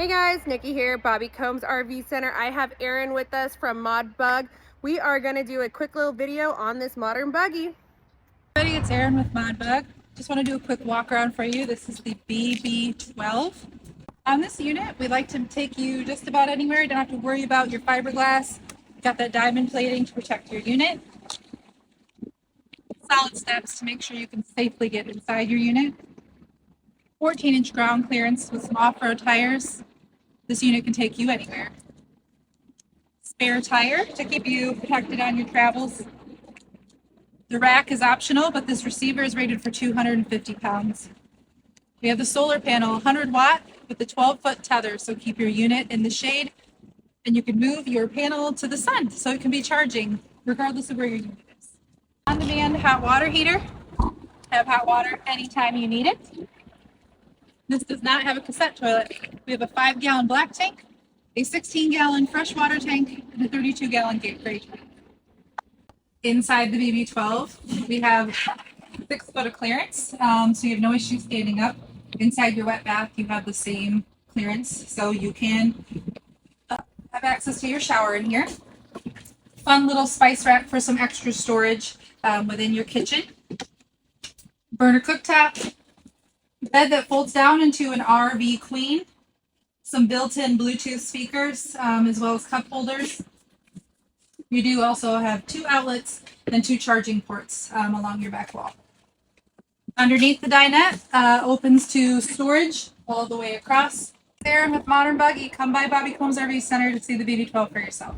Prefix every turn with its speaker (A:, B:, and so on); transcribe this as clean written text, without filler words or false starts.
A: Hey guys, Nikki here, Bobby Combs RV Center. I have Erin with us from Mod Bug. We are going to do a quick little video on this modern buggy.
B: Everybody, it's Erin with Mod Bug. Just want to do a quick walk around for you. This is the BB12. On this unit, we like to take you just about anywhere. You don't have to worry about your fiberglass. Got that diamond plating to protect your unit. Solid steps to make sure you can safely get inside your unit. 14-inch ground clearance with some off-road tires. This unit can take you anywhere. Spare tire to keep you protected on your travels. The rack is optional, but this receiver is rated for 250 pounds. We have the solar panel, 100 watt with the 12-foot tether, so keep your unit in the shade, and you can move your panel to the sun, so it can be charging regardless of where your unit is. On-demand hot water heater. Have hot water anytime you need it. This does not have a cassette toilet. We have a 5-gallon black tank, a 16-gallon freshwater tank, and a 32-gallon gray tank. Inside the BB12, we have 6 foot of clearance, so you have no issue standing up. Inside your wet bath, you have the same clearance, so you can have access to your shower in here. Fun little spice rack for some extra storage within your kitchen. Burner cooktop. Bed that folds down into an RV queen. Some built-in Bluetooth speakers, as well as cup holders. You do also have 2 outlets and 2 charging ports along your back wall. Underneath the dinette opens to storage all the way across. Erin with Modern Buggy. Come by Bobby Combs RV Center to see the BB12 for yourself.